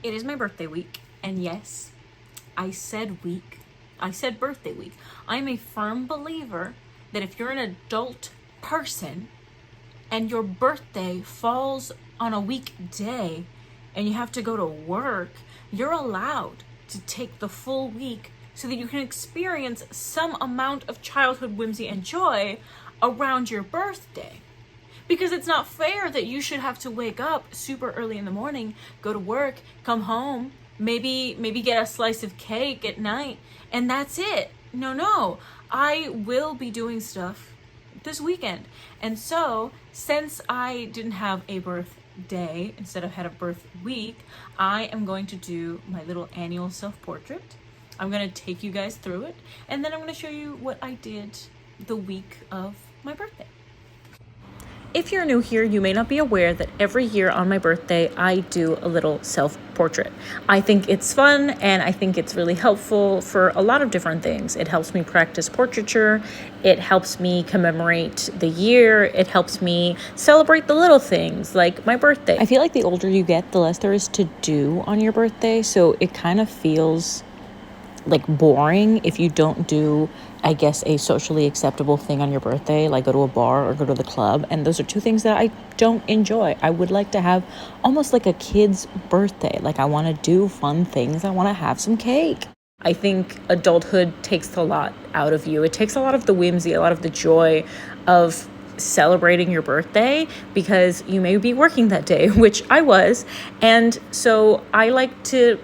It is my birthday week, and yes, I said week. I said birthday week. I'm a firm believer that if you're an adult person and your birthday falls on a weekday and you have to go to work, you're allowed to take the full week so that you can experience some amount of childhood whimsy and joy around your birthday. Because it's not fair that you should have to wake up super early in the morning, go to work, come home, maybe get a slice of cake at night, and that's it. No. I will be doing stuff this weekend. And so, since I didn't have a birthday, instead of had a birth week, I am going to do my little annual self-portrait. I'm going to take you guys through it, and then I'm going to show you what I did the week of my birthday. If you're new here, you may not be aware that every year on my birthday, I do a little self-portrait. I think it's fun, and I think it's really helpful for a lot of different things. It helps me practice portraiture. It helps me commemorate the year. It helps me celebrate the little things like my birthday. I feel like the older you get, the less there is to do on your birthday, so it kind of feels like boring if you don't do, I guess, a socially acceptable thing on your birthday, like go to a bar or go to the club. And those are two things that I don't enjoy. I would like to have almost like a kid's birthday. Like I want to do fun things. I want to have some cake. I think adulthood takes a lot out of you. It takes a lot of the whimsy, a lot of the joy of celebrating your birthday, because you may be working that day, which I was. And so I like to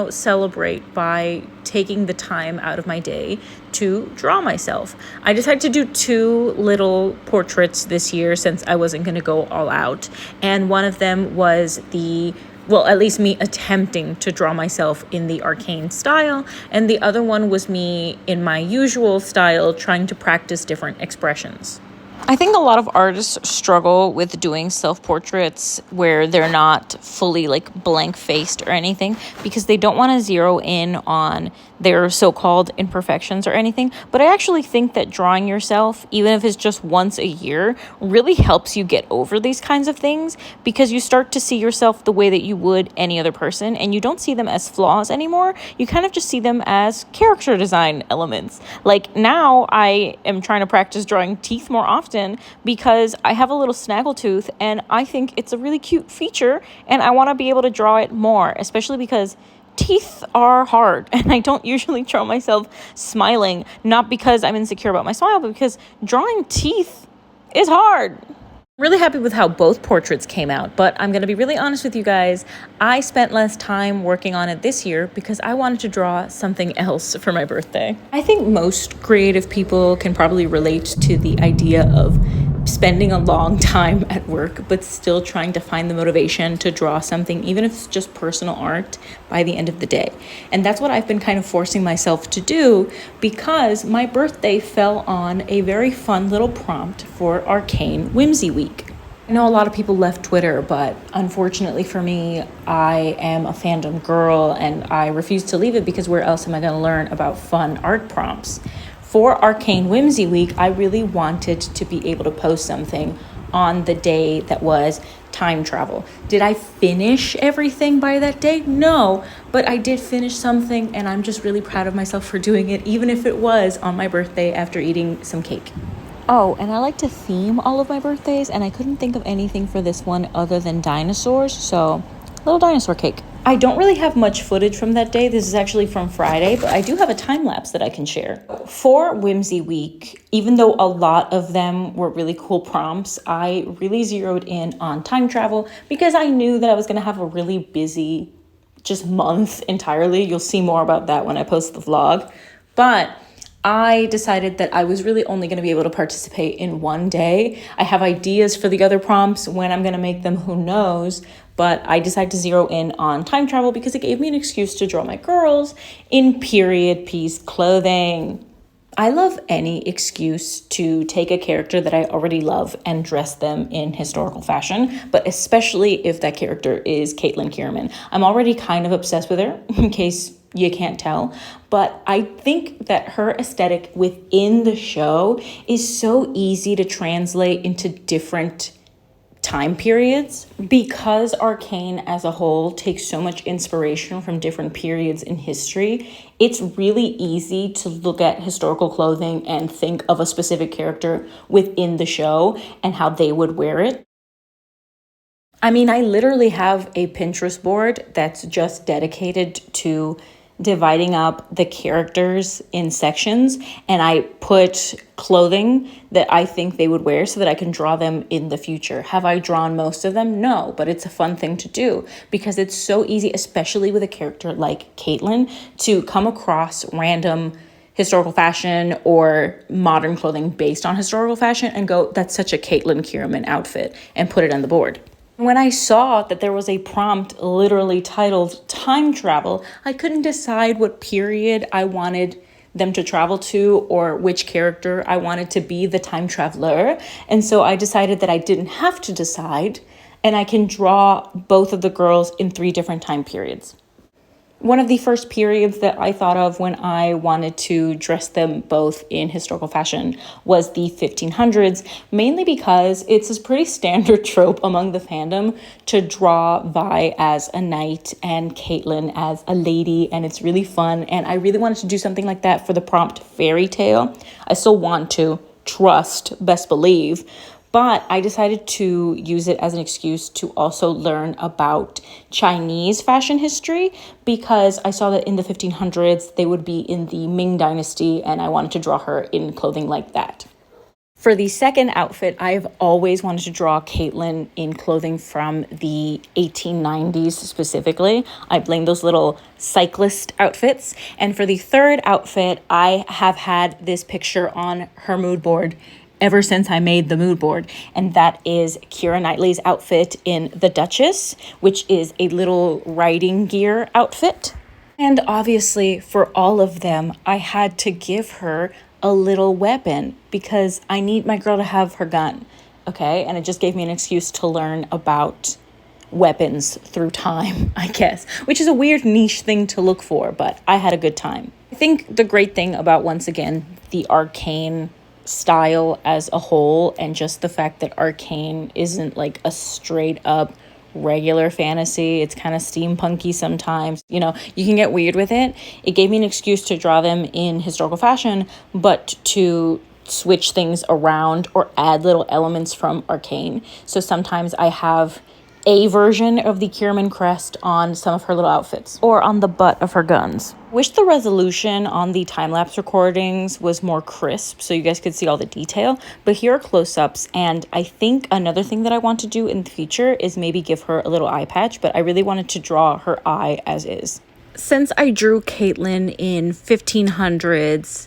celebrate by taking the time out of my day to draw myself. I decided to do 2 little portraits this year since I wasn't going to go all out. And one of them was at least me attempting to draw myself in the Arcane style. And the other one was me in my usual style, trying to practice different expressions. I think a lot of artists struggle with doing self-portraits where they're not fully like blank-faced or anything, because they don't want to zero in on their so-called imperfections or anything. But I actually think that drawing yourself, even if it's just once a year, really helps you get over these kinds of things, because you start to see yourself the way that you would any other person, and you don't see them as flaws anymore. You kind of just see them as character design elements. Like now I am trying to practice drawing teeth more often because I have a little snaggletooth, and I think it's a really cute feature, and I want to be able to draw it more, especially because teeth are hard, and I don't usually draw myself smiling, not because I'm insecure about my smile, but because drawing teeth is hard. Really happy with how both portraits came out, but I'm going to be really honest with you guys. I spent less time working on it this year because I wanted to draw something else for my birthday. I think most creative people can probably relate to the idea of spending a long time at work, but still trying to find the motivation to draw something, even if it's just personal art, by the end of the day. And that's what I've been kind of forcing myself to do, because my birthday fell on a very fun little prompt for Arcane Whimsy Week. I know a lot of people left Twitter, but unfortunately for me, I am a fandom girl and I refuse to leave it, because where else am I going to learn about fun art prompts? For Arcane Whimsy Week, I really wanted to be able to post something on the day that was time travel. Did I finish everything by that day? No, but I did finish something, and I'm just really proud of myself for doing it, even if it was on my birthday after eating some cake. Oh, and I like to theme all of my birthdays, and I couldn't think of anything for this one other than dinosaurs, so little dinosaur cake. I don't really have much footage from that day. This is actually from Friday, but I do have a time lapse that I can share. For Whimsy Week, even though a lot of them were really cool prompts, I really zeroed in on time travel because I knew that I was going to have a really busy just month entirely. You'll see more about that when I post the vlog. But I decided that I was really only going to be able to participate in one day. I have ideas for the other prompts. When I'm going to make them, who knows? But I decided to zero in on time travel because it gave me an excuse to draw my girls in period piece clothing. I love any excuse to take a character that I already love and dress them in historical fashion, but especially if that character is Caitlin Kierman. I'm already kind of obsessed with her, in case you can't tell, but I think that her aesthetic within the show is so easy to translate into different time periods. Because Arcane as a whole takes so much inspiration from different periods in history, it's really easy to look at historical clothing and think of a specific character within the show and how they would wear it. I mean, I literally have a Pinterest board that's just dedicated to dividing up the characters in sections, and I put clothing that I think they would wear so that I can draw them in the future. Have I drawn most of them? No, but it's a fun thing to do because it's so easy, especially with a character like Caitlyn, to come across random historical fashion or modern clothing based on historical fashion and go, that's such a Caitlyn Kierman outfit, and put it on the board. When I saw that there was a prompt literally titled time travel, I couldn't decide what period I wanted them to travel to or which character I wanted to be the time traveler. And so I decided that I didn't have to decide, and I can draw both of the girls in 3 different time periods. One of the first periods that I thought of when I wanted to dress them both in historical fashion was the 1500s, mainly because it's a pretty standard trope among the fandom to draw Vi as a knight and Caitlyn as a lady, and it's really fun, and I really wanted to do something like that for the prompt fairy tale. I still want to, trust, best believe, but I decided to use it as an excuse to also learn about Chinese fashion history because I saw that in the 1500s, they would be in the Ming Dynasty, and I wanted to draw her in clothing like that. For the second outfit, I've always wanted to draw Caitlyn in clothing from the 1890s specifically. I blame those little cyclist outfits. And for the third outfit, I have had this picture on her mood board ever since I made the mood board, and that is Keira Knightley's outfit in The Duchess, which is a little riding gear outfit. And obviously, for all of them, I had to give her a little weapon because I need my girl to have her gun, okay? And it just gave me an excuse to learn about weapons through time, I guess, which is a weird niche thing to look for, but I had a good time. I think the great thing about, once again, the Arcane style as a whole, and just the fact that Arcane isn't like a straight up regular fantasy, it's kind of steampunky sometimes, you know, you can get weird with it. It gave me an excuse to draw them in historical fashion, but to switch things around or add little elements from Arcane. So sometimes I have a version of the Kierman crest on some of her little outfits or on the butt of her guns. Wish the resolution on the time-lapse recordings was more crisp so you guys could see all the detail, but here are close-ups, and I think another thing that I want to do in the future is maybe give her a little eye patch, but I really wanted to draw her eye as is. Since I drew Caitlyn in 1500s,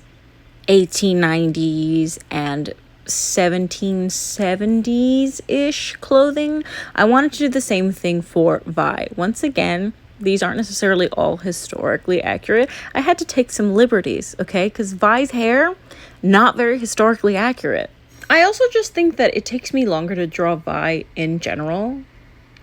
1890s, and 1770s-ish clothing, I wanted to do the same thing for Vi. Once again, these aren't necessarily all historically accurate. I had to take some liberties, okay? Because Vi's hair, not very historically accurate. I also just think that it takes me longer to draw Vi in general.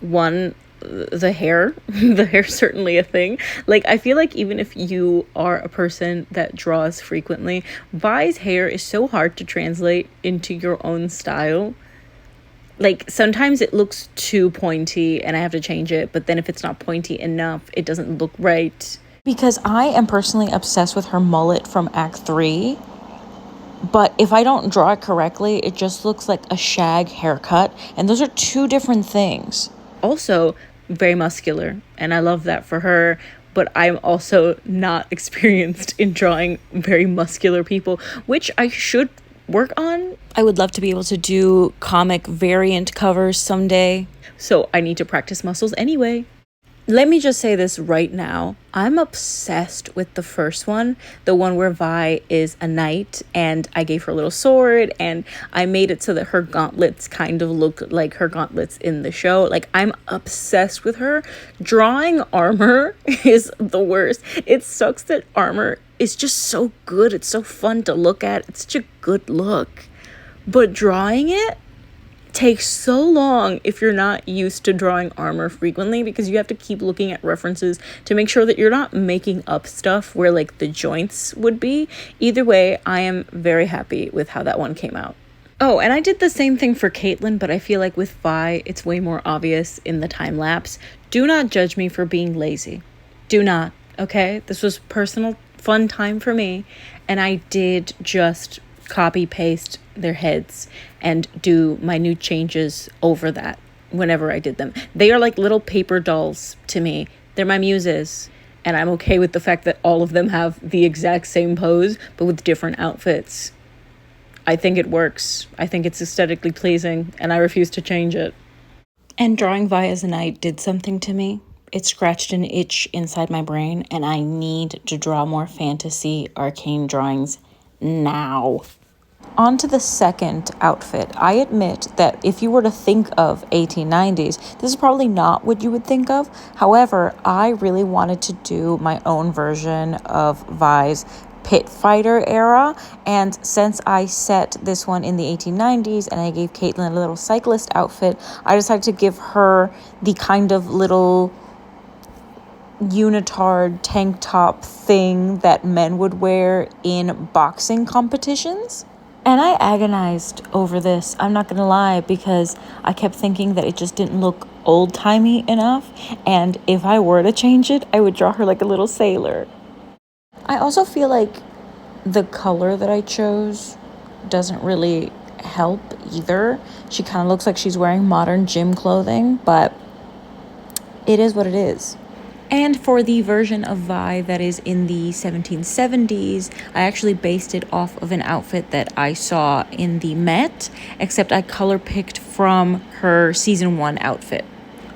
One, the hair. The hair's certainly a thing. Like, I feel like even if you are a person that draws frequently, Vi's hair is so hard to translate into your own style. Like, sometimes it looks too pointy and I have to change it, but then if it's not pointy enough, it doesn't look right. Because I am personally obsessed with her mullet from Act 3, but if I don't draw it correctly, it just looks like a shag haircut, and those are 2 different things. Also, very muscular, and I love that for her, but I'm also not experienced in drawing very muscular people, which I should work on. I would love to be able to do comic variant covers someday, so I need to practice muscles anyway. Let me just say this right now. I'm obsessed with the first one, the one where Vi is a knight and I gave her a little sword and I made it so that her gauntlets kind of look like her gauntlets in the show. Like, I'm obsessed with her. Drawing armor is the worst. It sucks that armor is just so good. It's so fun to look at. It's such a good look. But drawing it takes so long if you're not used to drawing armor frequently, because you have to keep looking at references to make sure that you're not making up stuff where like the joints would be. Either way, I am very happy with how that one came out. Oh, and I did the same thing for Caitlyn, but I feel like with Vi, it's way more obvious in the time lapse. Do not judge me for being lazy. Do not, okay? This was personal fun time for me, and I did just copy paste their heads and do minute changes over that whenever I did them. They are like little paper dolls to me. They're my muses, and I'm okay with the fact that all of them have the exact same pose, but with different outfits. I think it works. I think it's aesthetically pleasing, and I refuse to change it. And drawing Vi as a knight did something to me. It scratched an itch inside my brain, and I need to draw more fantasy arcane drawings now. On to the second outfit. I admit that if you were to think of 1890s, this is probably not what you would think of. However, I really wanted to do my own version of Vi's pit fighter era, and since I set this one in the 1890s and I gave Caitlyn a little cyclist outfit, I decided to give her the kind of little unitard tank top thing that men would wear in boxing competitions. And I agonized over this, I'm not gonna lie, because I kept thinking that it just didn't look old-timey enough, and if I were to change it, I would draw her like a little sailor. I also feel like the color that I chose doesn't really help either. She kind of looks like she's wearing modern gym clothing, but it is what it is. And for the version of Vi that is in the 1770s, I actually based it off of an outfit that I saw in the Met, except I color picked from her season 1 outfit.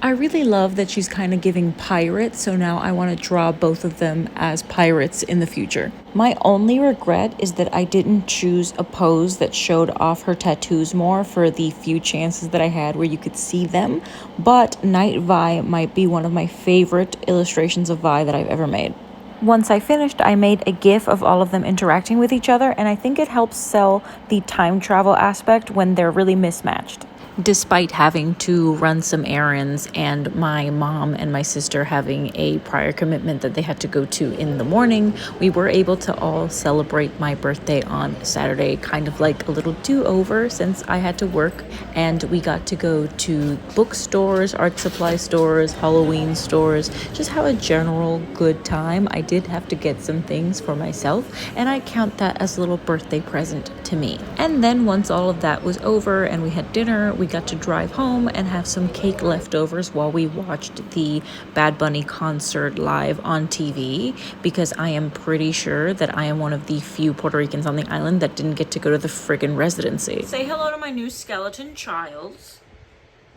I really love that she's kind of giving pirate, so now I want to draw both of them as pirates in the future. My only regret is that I didn't choose a pose that showed off her tattoos more for the few chances that I had where you could see them, but Night Vi might be one of my favorite illustrations of Vi that I've ever made. Once I finished, I made a GIF of all of them interacting with each other, and I think it helps sell the time travel aspect when they're really mismatched. Despite having to run some errands and my mom and my sister having a prior commitment that they had to go to in the morning, we were able to all celebrate my birthday on Saturday, kind of like a little do-over since I had to work, and we got to go to bookstores, art supply stores, Halloween stores, just have a general good time. I did have to get some things for myself, and I count that as a little birthday present to me. And then once all of that was over and we had dinner, we got to drive home and have some cake leftovers while we watched the Bad Bunny concert live on TV, because I am pretty sure that I am one of the few Puerto Ricans on the island that didn't get to go to the friggin' residency. Say hello to my new skeleton child.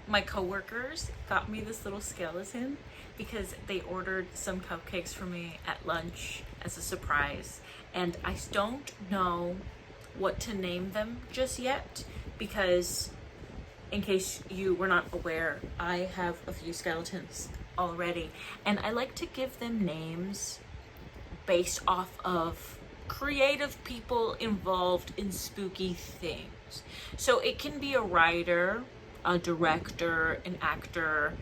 My coworkers got me this little skeleton because they ordered some cupcakes for me at lunch as a surprise, and I don't know what to name them just yet, because in case you were not aware, I have a few skeletons already, and I like to give them names based off of creative people involved in spooky things. So it can be a writer, a director, an actor.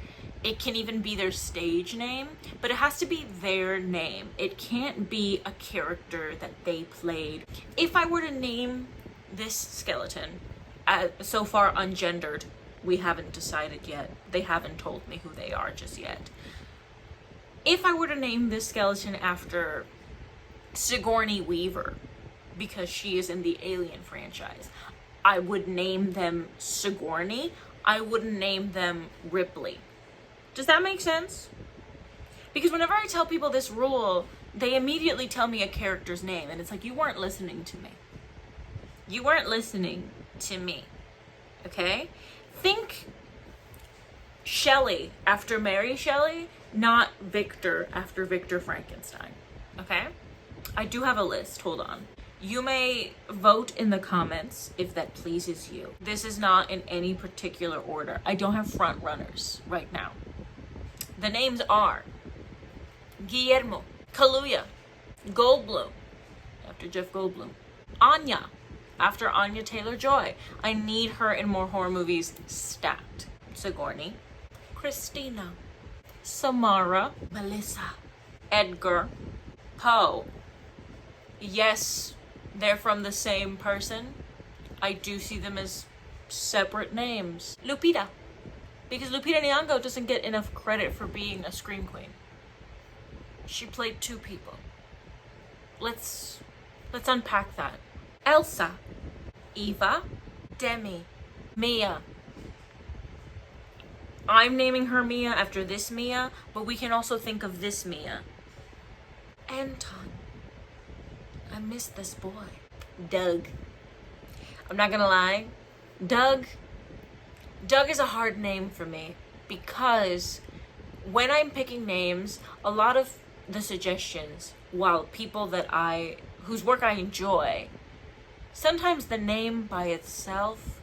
It can even be their stage name, but it has to be their name. It can't be a character that they played. If I were to name this skeleton, so far ungendered, we haven't decided yet. They haven't told me who they are just yet. If I were to name this skeleton after Sigourney Weaver, because she is in the Alien franchise, I would name them Sigourney. I wouldn't name them Ripley. Does that make sense? Because whenever I tell people this rule, they immediately tell me a character's name, and it's like, you weren't listening to me. You weren't listening to me. Okay? Think Shelley after Mary Shelley, not Victor after Victor Frankenstein. Okay? I do have a list. Hold on. You may vote in the comments if that pleases you. This is not in any particular order. I don't have front runners right now. The names are Guillermo, Kaluuya, Goldblum, after Jeff Goldblum, Anya, after Anya Taylor-Joy. I need her in more horror movies stat. Sigourney, Christina, Samara, Melissa, Edgar, Poe. Yes, they're from the same person. I do see them as separate names. Lupita. Because Lupita Nyong'o doesn't get enough credit for being a Scream Queen. She played 2 people. Let's unpack that. Elsa. Eva. Demi. Mia. I'm naming her Mia after this Mia, but we can also think of this Mia. Anton. I miss this boy. Doug. I'm not gonna lie. Doug is a hard name for me because when I'm picking names, a lot of the suggestions, while people whose work I enjoy, sometimes the name by itself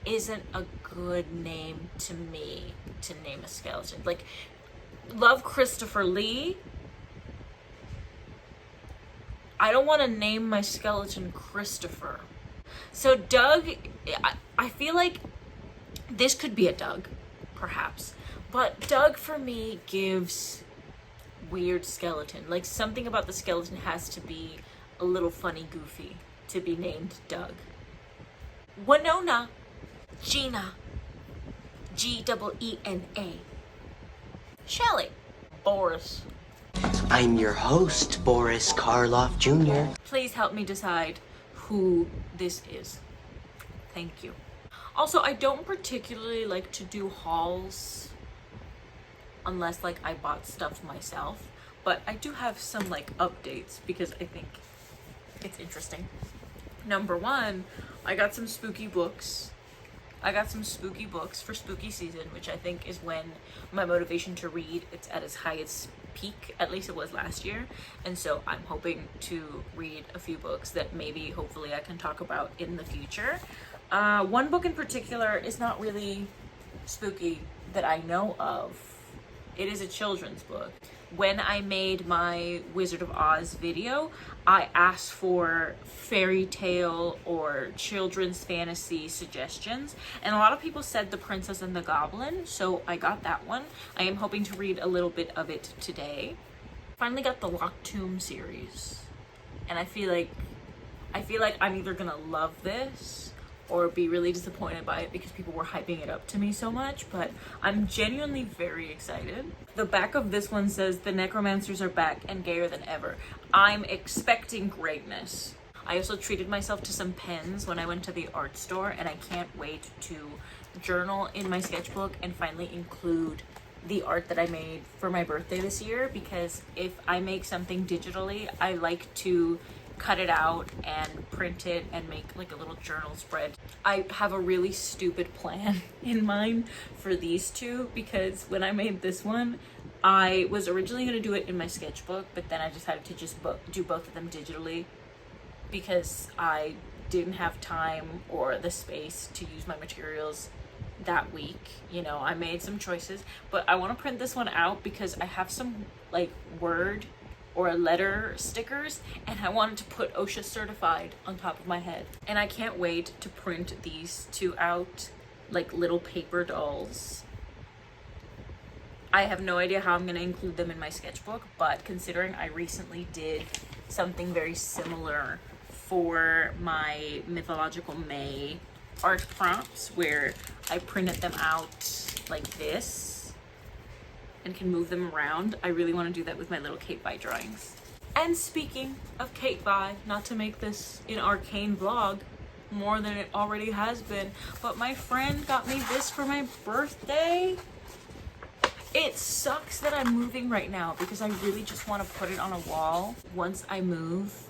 isn't a good name to me to name a skeleton. Like, love Christopher Lee. I don't want to name my skeleton Christopher. So Doug, I feel like this could be a Doug, perhaps. But Doug for me gives weird skeleton. Like, something about the skeleton has to be a little funny, goofy to be named Doug. Winona. Gina. G-E-E-N-A. Shelley. Boris. I'm your host, Boris Karloff Jr. Please help me decide who this is. Thank you. Also, I don't particularly like to do hauls unless like I bought stuff myself, but I do have some like updates because I think it's interesting. Number 1, I got some spooky books. I got some spooky books for spooky season, which I think is when my motivation to read, it's at its highest peak, at least it was last year. And so I'm hoping to read a few books that maybe, hopefully I can talk about in the future. One book in particular is not really spooky that I know of. It is a children's book. When I made my Wizard of Oz video, I asked for fairy tale or children's fantasy suggestions, and a lot of people said The Princess and the Goblin, so I got that one. I am hoping to read a little bit of it today. Finally got the Locked Tomb series, and I feel like I'm either gonna love this or be really disappointed by it because people were hyping it up to me so much, but I'm genuinely very excited. The back of this one says, "The necromancers are back and gayer than ever." I'm expecting greatness. I also treated myself to some pens when I went to the art store, and I can't wait to journal in my sketchbook and finally include the art that I made for my birthday this year, because if I make something digitally, I like to cut it out and print it and make like a little journal spread. I have a really stupid plan in mind for these two, because when I made this one, I was originally going to do it in my sketchbook, but then I decided to just do both of them digitally because I didn't have time or the space to use my materials that week. You know, I made some choices, but I want to print this one out because I have some like word or letter stickers, and I wanted to put OSHA certified on top of my head. And I can't wait to print these two out like little paper dolls. I have no idea how I'm gonna include them in my sketchbook, but considering I recently did something very similar for my Mythological May art prompts, where I printed them out like this and can move them around, I really want to do that with my little Caitvi drawings. And speaking of Caitvi, not to make this an Arcane vlog more than it already has been, but my friend got me this for my birthday. It sucks that I'm moving right now because I really just want to put it on a wall. Once I move,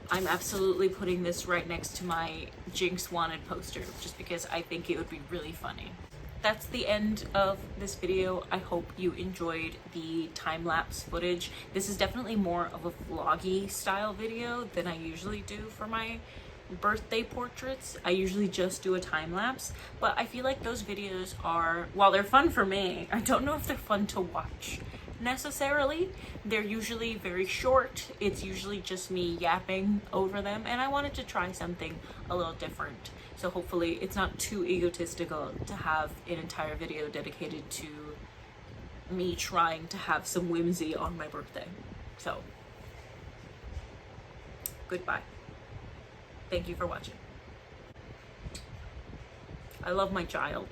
I'm absolutely putting this right next to my Jinx Wanted poster, just because I think it would be really funny. That's the end of this video. I hope you enjoyed the time-lapse footage. This is definitely more of a vloggy style video than I usually do for my birthday portraits. I usually just do a time-lapse, but I feel like those videos are, while they're fun for me, I don't know if they're fun to watch necessarily. They're usually very short. It's usually just me yapping over them, and I wanted to try something a little different. So hopefully it's not too egotistical to have an entire video dedicated to me trying to have some whimsy on my birthday. So, goodbye. Thank you for watching. I love my child.